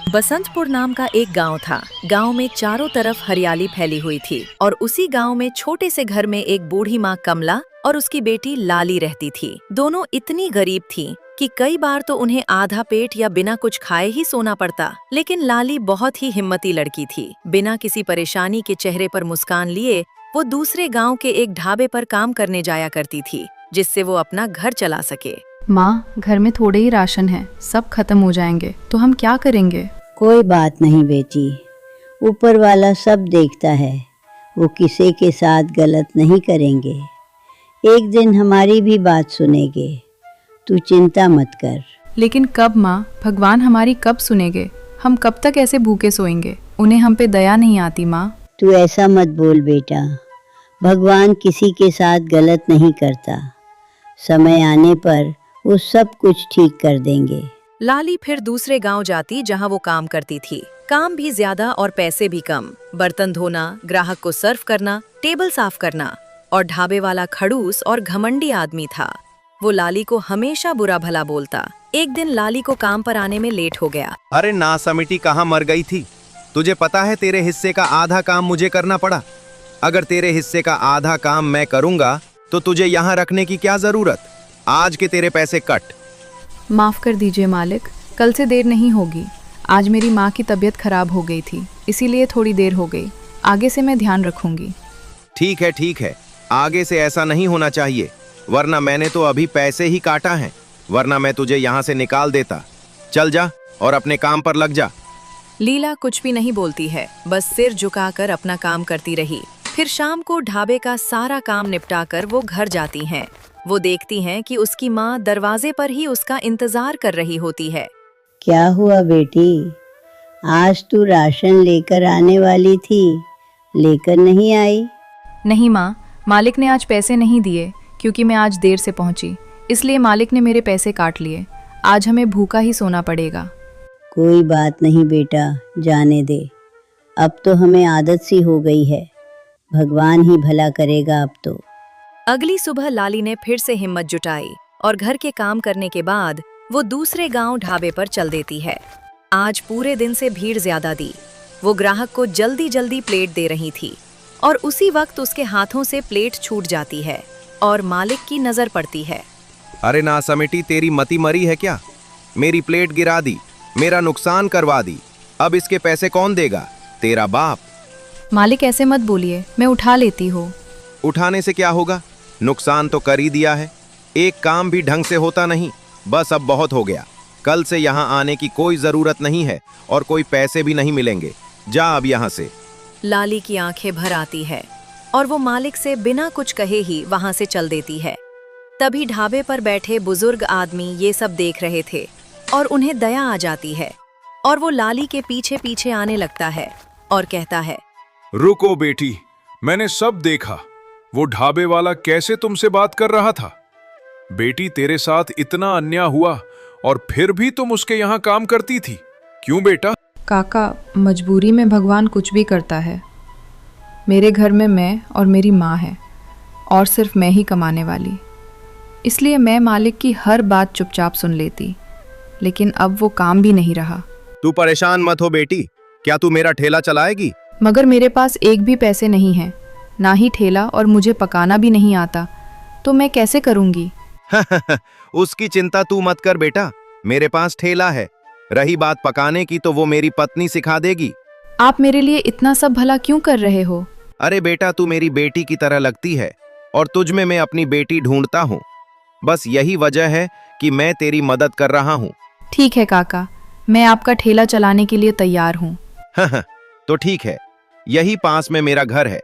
बसंतपुर नाम का एक गांव था। गांव में चारों तरफ हरियाली फैली हुई थी और उसी गांव में छोटे से घर में एक बूढ़ी माँ कमला और उसकी बेटी लाली रहती थी। दोनों इतनी गरीब थीं कि कई बार तो उन्हें आधा पेट या बिना कुछ खाए ही सोना पड़ता। लेकिन लाली बहुत ही हिम्मती लड़की थी। बिना किसी परेशानी के चेहरे पर मुस्कान लिए वो दूसरे गाँव के एक ढाबे पर काम करने जाया करती थी, जिससे वो अपना घर चला सके। माँ, घर में थोड़े ही राशन है, सब खत्म हो जाएंगे तो हम क्या करेंगे? कोई बात नहीं बेटी, ऊपर वाला सब देखता है। वो किसी के साथ गलत नहीं करेंगे। एक दिन हमारी भी बात सुनेंगे। तू चिंता मत कर। लेकिन कब माँ? भगवान हमारी कब सुनेंगे? हम कब तक ऐसे भूखे सोएंगे? उन्हें हम पे दया नहीं आती माँ। तू ऐसा मत बोल बेटा, भगवान किसी के साथ गलत नहीं करता। समय आने पर वो सब कुछ ठीक कर देंगे। लाली फिर दूसरे गांव जाती जहां वो काम करती थी। काम भी ज्यादा और पैसे भी कम। बर्तन धोना, ग्राहक को सर्व करना, टेबल साफ करना। और ढाबे वाला खड़ूस और घमंडी आदमी था। वो लाली को हमेशा बुरा भला बोलता। एक दिन लाली को काम पर आने में लेट हो गया। अरे ना समिति कहाँ मर गई थी? तुझे पता है तेरे हिस्से का आधा काम मुझे करना पड़ा। अगर तेरे हिस्से का आधा काम मैं करूंगा तो तुझे यहाँ रखने की क्या जरूरत? आज के तेरे पैसे कट। माफ़ कर दीजिए मालिक, कल से देर नहीं होगी। आज मेरी माँ की तबीयत खराब हो गई थी, इसीलिए थोड़ी देर हो गई। आगे से मैं ध्यान रखूंगी। ठीक है, आगे से ऐसा नहीं होना चाहिए, वरना मैंने तो अभी पैसे ही काटा है, वरना मैं तुझे यहाँ से निकाल देता। चल जा और अपने काम पर लग जा। लीला कुछ भी नहीं बोलती है, बस सिर झुकाकर अपना काम करती रही। फिर शाम को ढाबे का सारा काम निपटाकर वो घर जाती हैं। वो देखती हैं कि उसकी माँ दरवाजे पर ही उसका इंतजार कर रही होती है। क्या हुआ बेटी? आज तू राशन लेकर आने वाली थी, लेकर नहीं आई? नहीं माँ, मालिक ने आज पैसे नहीं दिए क्योंकि मैं आज देर से पहुँची, इसलिए मालिक ने मेरे पैसे काट लिए। आज हमें भूखा ही सोना पड़ेगा। कोई बात नहीं बेटा, जाने दे। अब तो हमें आदत सी हो गई है। भगवान ही भला करेगा अब तो। अगली सुबह लाली ने फिर से हिम्मत जुटाई और घर के काम करने के बाद वो दूसरे गांव ढाबे पर चल देती है। आज पूरे दिन से भीड़ ज्यादा दी। वो ग्राहक को जल्दी जल्दी प्लेट दे रही थी और उसी वक्त उसके हाथों से प्लेट छूट जाती है और मालिक की नजर पड़ती है। अरे ना समिति, तेरी मती मरी है क्या? मेरी प्लेट गिरा दी, मेरा नुकसान करवा दी। अब इसके पैसे कौन देगा? तेरा बाप। मालिक ऐसे मत बोलिए, मैं उठा लेती हूँ। उठाने से क्या होगा? नुकसान तो कर ही दिया है। एक काम भी ढंग से होता नहीं। बस अब बहुत हो गया। कल से यहाँ आने की कोई जरूरत नहीं है और कोई पैसे भी नहीं मिलेंगे। जा अब यहाँ से। लाली की आंखें भर आती है और वो मालिक से बिना कुछ कहे ही वहां से चल देती है। तभी ढाबे पर बैठे बुजुर्ग आदमी ये सब देख रहे थे और उन्हें दया आ जाती है और वो लाली के पीछे पीछे आने लगता है और कहता है, रुको बेटी, मैंने सब देखा। वो ढाबे वाला कैसे तुमसे बात कर रहा था। बेटी, तेरे साथ इतना अन्याय हुआ और फिर भी तुम उसके यहाँ काम करती थी। क्यों बेटा? काका, मजबूरी में भगवान कुछ भी करता है। मेरे घर में मैं और मेरी माँ है और सिर्फ मैं ही कमाने वाली, इसलिए मैं मालिक की हर बात चुपचाप सुन लेती। लेकिन अब वो काम भी नहीं रहा। तू परेशान मत हो बेटी। क्या तू मेरा ठेला चलाएगी? मगर मेरे पास एक भी पैसे नहीं है, ना ही ठेला, और मुझे पकाना भी नहीं आता, तो मैं कैसे करूँगी? उसकी चिंता तू मत कर बेटा, मेरे पास ठेला है। रही बात पकाने की तो वो मेरी पत्नी सिखा देगी। आप मेरे लिए इतना सब भला क्यों कर रहे हो? अरे बेटा, तू मेरी बेटी की तरह लगती है और तुझ में मैं अपनी बेटी ढूंढता हूँ। बस यही वजह है कि मैं तेरी मदद कर रहा हूँ। ठीक है काका, मैं आपका ठेला चलाने के लिए तैयार हूँ। तो ठीक है, यही पास में मेरा घर है।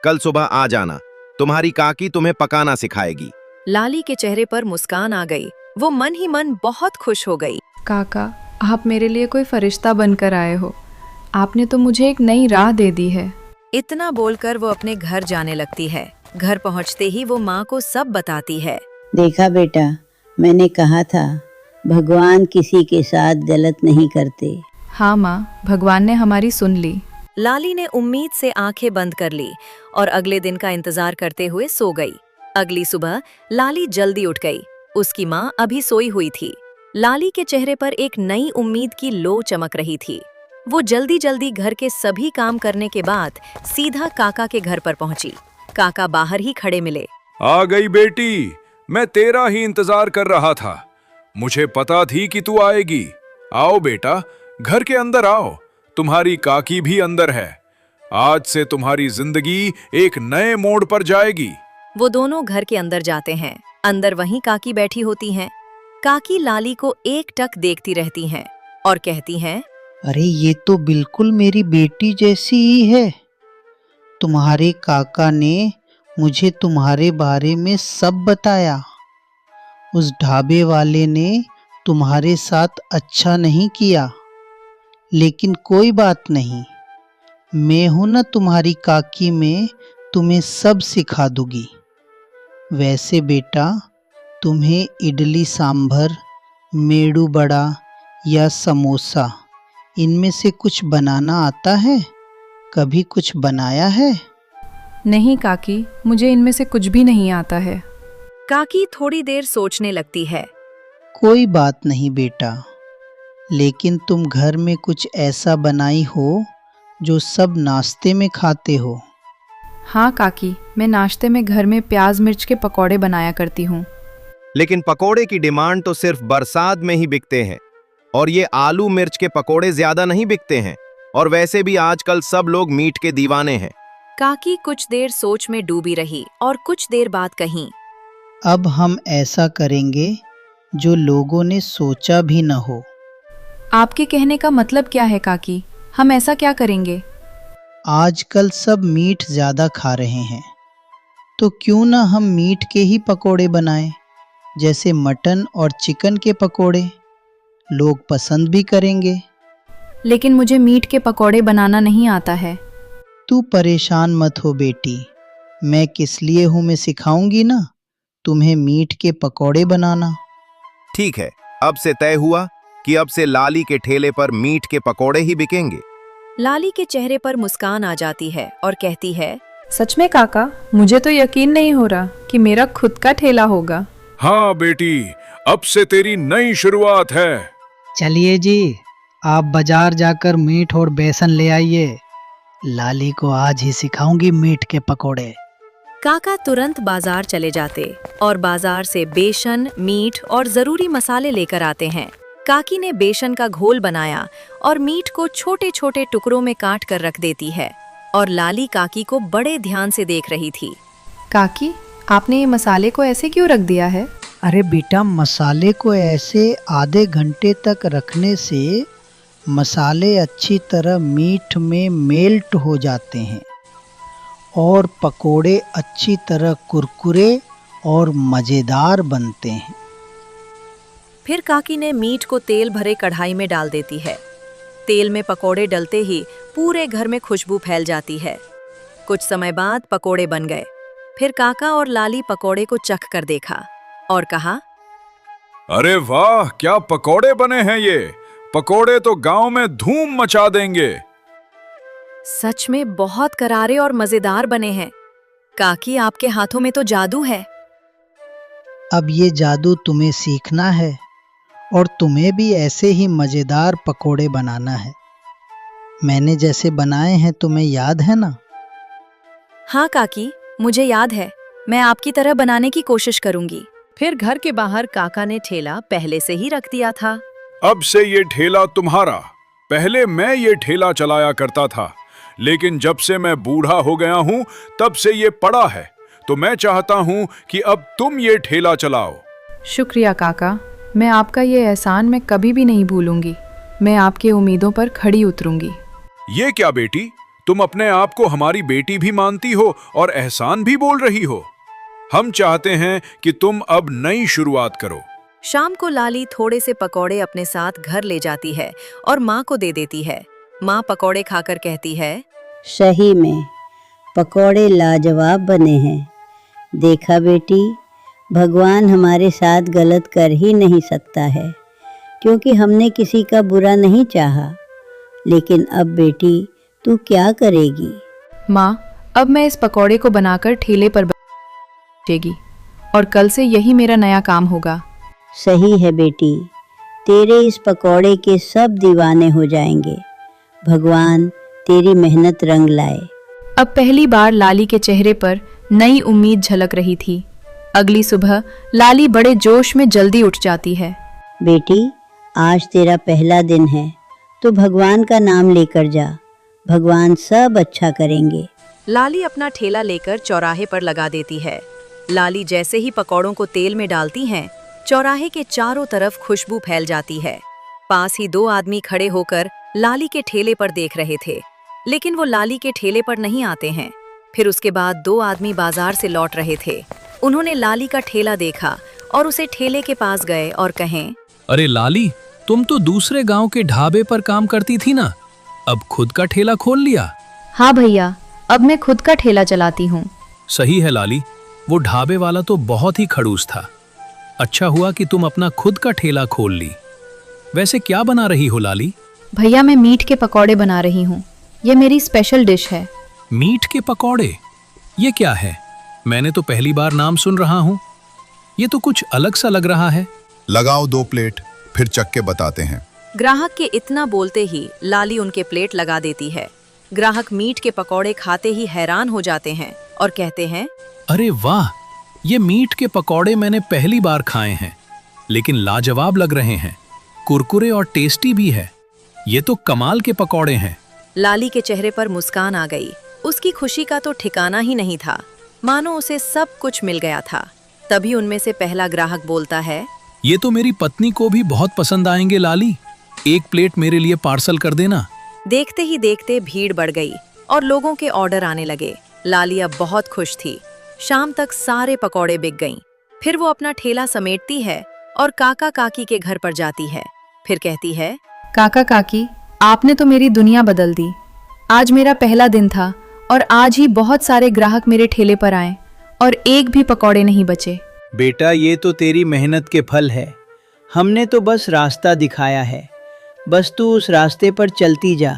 कल सुबह आ जाना, तुम्हारी काकी तुम्हें पकाना सिखाएगी। लाली के चेहरे पर मुस्कान आ गई। वो मन ही मन बहुत खुश हो गई। काका, आप मेरे लिए कोई फरिश्ता बनकर आए हो। आपने तो मुझे एक नई राह दे दी है। इतना बोलकर वो अपने घर जाने लगती है। घर पहुंचते ही वो माँ को सब बताती है। देखा बेटा, मैंने कहा था भगवान किसी के साथ गलत नहीं करते। हाँ माँ, भगवान ने हमारी सुन ली। लाली ने उम्मीद से आंखें बंद कर ली और अगले दिन का इंतजार करते हुए सो गई। अगली सुबह लाली जल्दी उठ गई। उसकी माँ अभी सोई हुई थी। लाली के चेहरे पर एक नई उम्मीद की लो चमक रही थी। वो जल्दी जल्दी घर के सभी काम करने के बाद सीधा काका के घर पर पहुंची। काका बाहर ही खड़े मिले। आ गई बेटी, मैं तेरा ही इंतजार कर रहा था। मुझे पता थी कि तू आएगी। आओ बेटा, घर के अंदर आओ। तुम्हारी काकी भी अंदर है। आज से तुम्हारी जिंदगी एक नए मोड़ पर जाएगी। वो दोनों घर के अंदर जाते हैं। अंदर वहीं काकी बैठी होती हैं। काकी लाली को एकटक देखती रहती हैं और कहती हैं, अरे ये तो बिल्कुल मेरी बेटी जैसी ही है। तुम्हारे काका ने मुझे तुम्हारे बारे में सब बताया। उस ढाबे वाले ने तुम्हारे साथ अच्छा नहीं किया, लेकिन कोई बात नहीं, मैं हूं ना तुम्हारी काकी, में तुम्हें सब सिखा दूंगी। वैसे बेटा, तुम्हें इडली सांभर, मेडू बड़ा या समोसा, इनमें से कुछ बनाना आता है? कभी कुछ बनाया है? नहीं काकी, मुझे इनमें से कुछ भी नहीं आता है। काकी थोड़ी देर सोचने लगती है। कोई बात नहीं बेटा, लेकिन तुम घर में कुछ ऐसा बनाई हो जो सब नाश्ते में खाते हो। हाँ काकी, मैं नाश्ते में घर में प्याज मिर्च के पकौड़े बनाया करती हूँ। लेकिन पकोड़े की डिमांड तो सिर्फ बरसात में ही बिकते हैं, और ये आलू मिर्च के पकोड़े ज्यादा नहीं बिकते हैं। और वैसे भी आजकल सब लोग मीट के दीवाने हैं। काकी कुछ देर सोच में डूबी रही और कुछ देर बाद कहीं, अब हम ऐसा करेंगे जो लोगों ने सोचा भी न हो। आपके कहने का मतलब क्या है काकी? हम ऐसा क्या करेंगे? आजकल सब मीट ज़्यादा खा रहे हैं, तो क्यों ना हम मीट के ही पकोड़े बनाएं, जैसे मटन और चिकन के पकोड़े। लोग पसंद भी करेंगे। लेकिन मुझे मीट के पकौड़े बनाना नहीं आता है। तू परेशान मत हो बेटी, मैं किस लिए हूँ, मैं सिखाऊंगी ना तुम्हें मीट के पकोड़े बनाना। ठीक है, अब से तय हुआ कि अब से लाली के ठेले पर मीट के पकोड़े ही बिकेंगे। लाली के चेहरे पर मुस्कान आ जाती है और कहती है, सच में काका, मुझे तो यकीन नहीं हो रहा कि मेरा खुद का ठेला होगा। हाँ बेटी, अब से तेरी नई शुरुआत है। चलिए जी, आप बाजार जाकर मीट और बेसन ले आइए। लाली को आज ही सिखाऊंगी मीट के पकोड़े। काका तुरंत बाजार चले जाते और बाजार से बेसन, मीट और जरूरी मसाले लेकर आते हैं। काकी ने बेसन का घोल बनाया और मीट को छोटे छोटे टुकड़ों में काट कर रख देती है, और लाली काकी को बड़े ध्यान से देख रही थी। काकी, आपने ये मसाले को ऐसे क्यों रख दिया है? अरे बेटा, मसाले को ऐसे आधे घंटे तक रखने से मसाले अच्छी तरह मीट में मेल्ट हो जाते हैं और पकोड़े अच्छी तरह कुरकुरे और मज़ेदार बनते हैं। फिर काकी ने मीट को तेल भरे कढ़ाई में डाल देती है। तेल में पकोड़े डलते ही पूरे घर में खुशबू फैल जाती है। कुछ समय बाद पकोड़े बन गए। फिर काका और लाली पकोड़े को चख कर देखा और कहा, अरे वाह, क्या पकोड़े बने हैं ये। पकोड़े तो गांव में धूम मचा देंगे। सच में बहुत करारे और मजेदार बने हैं। काकी, आपके हाथों में तो जादू है। अब ये जादू तुम्हें सीखना है और तुम्हें भी ऐसे ही मज़ेदार पकोड़े बनाना है। मैंने जैसे बनाए हैं तुम्हें याद है ना? हाँ काकी, मुझे याद है। मैं आपकी तरह बनाने की कोशिश करूंगी। फिर घर के बाहर काका ने ठेला पहले से ही रख दिया था। अब से ये ठेला तुम्हारा। पहले मैं ये ठेला चलाया करता था, लेकिन जब से मैं बूढ़ा हो गया हूँ तब से ये पड़ा है। तो मैं चाहता हूँ कि अब तुम ये ठेला चलाओ। शुक्रिया काका, मैं आपका ये एहसान मैं कभी भी नहीं भूलूंगी। मैं आपकी उम्मीदों पर खड़ी उतरूंगी। ये क्या बेटी, तुम अपने आप को हमारी बेटी भी मानती हो और एहसान भी बोल रही हो। हम चाहते हैं कि तुम अब नई शुरुआत करो। शाम को लाली थोड़े से पकौड़े अपने साथ घर ले जाती है और माँ को दे देती है। माँ पकौड़े खाकर कहती है, सही में पकौड़े लाजवाब बने हैं। देखा बेटी, भगवान हमारे साथ गलत कर ही नहीं सकता है, क्योंकि हमने किसी का बुरा नहीं चाहा। लेकिन अब बेटी, तू क्या करेगी? माँ, अब मैं इस पकौड़े को बनाकर ठेले पर बेचेगी और कल से यही मेरा नया काम होगा। सही है बेटी, तेरे इस पकौड़े के सब दीवाने हो जाएंगे। भगवान तेरी मेहनत रंग लाए। अब पहली बार लाली के चेहरे पर नई उम्मीद झलक रही थी। अगली सुबह लाली बड़े जोश में जल्दी उठ जाती है। बेटी, आज तेरा पहला दिन है, तो भगवान का नाम लेकर जा। भगवान सब अच्छा करेंगे। लाली अपना ठेला लेकर चौराहे पर लगा देती है। लाली जैसे ही पकौड़ों को तेल में डालती हैं, चौराहे के चारों तरफ खुशबू फैल जाती है। पास ही दो आदमी खड़े होकर लाली के ठेले पर देख रहे थे, लेकिन वो लाली के ठेले पर नहीं आते हैं। फिर उसके बाद दो आदमी बाजार से लौट रहे थे। उन्होंने लाली का ठेला देखा और उसे ठेले के पास गए और कहें, अरे लाली, तुम तो दूसरे गांव के ढाबे पर काम करती थी ना, अब खुद का ठेला खोल लिया? हाँ भैया, अब मैं खुद का ठेला चलाती हूँ। सही है लाली, वो ढाबे वाला तो बहुत ही खड़ूस था। अच्छा हुआ कि तुम अपना खुद का ठेला खोल ली। वैसे क्या बना रही हो लाली? भैया, मैं मीट के पकौड़े बना रही हूँ। ये मेरी स्पेशल डिश है। मीट के पकौड़े? ये क्या है? मैंने तो पहली बार नाम सुन रहा हूँ। ये तो कुछ अलग सा लग रहा है। लगाओ 2 प्लेट, फिर चख के बताते हैं। ग्राहक के इतना बोलते ही लाली उनके प्लेट लगा देती है। ग्राहक मीट के पकौड़े खाते ही हैरान हो जाते हैं और कहते हैं, अरे वाह, ये मीट के पकौड़े मैंने पहली बार खाए हैं, लेकिन लाजवाब लग रहे हैं। कुरकुरे और टेस्टी भी है। ये तो कमाल के पकौड़े हैं। लाली के चेहरे पर मुस्कान आ गई। उसकी खुशी का तो ठिकाना ही नहीं था, मानो उसे सब कुछ मिल गया था। तभी उनमें से पहला ग्राहक बोलता है, ये तो मेरी पत्नी को भी बहुत पसंद आएंगे लाली, 1 प्लेट मेरे लिए पार्सल कर देना। देखते ही देखते भीड़ बढ़ गई और लोगों के ऑर्डर आने लगे। लाली अब बहुत खुश थी। शाम तक सारे पकौड़े बिक गईं। फिर वो अपना ठेला समेटती है और काका काकी के घर पर जाती है। फिर कहती है, काका काकी, आपने तो मेरी दुनिया बदल दी। आज मेरा पहला दिन था और आज ही बहुत सारे ग्राहक मेरे ठेले पर आए और एक भी पकौड़े नहीं बचे। बेटा, ये तो तेरी मेहनत के फल है। हमने तो बस रास्ता दिखाया है, बस तू उस रास्ते पर चलती जा।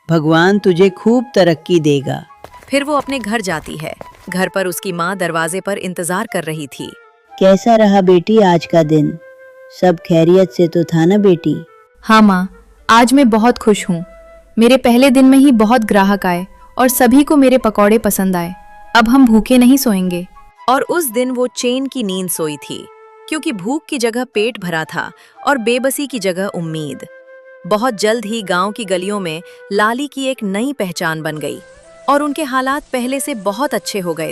भगवान तुझे खूब तरक्की देगा। फिर वो अपने घर जाती है। घर पर उसकी माँ दरवाजे पर इंतजार कर रही थी। कैसा रहा बेटी आज का दिन? सब खैरियत से तो था ना बेटी? हाँ माँ, आज मैं बहुत खुश हूँ। मेरे पहले दिन में ही बहुत ग्राहक आए और सभी को मेरे पकौड़े पसंद आए। अब हम भूखे नहीं सोएंगे। और उस दिन वो चैन की नींद सोई थी, क्योंकि भूख की जगह पेट भरा था और बेबसी की जगह उम्मीद। बहुत जल्द ही गांव की गलियों में लाली की एक नई पहचान बन गई और उनके हालात पहले से बहुत अच्छे हो गए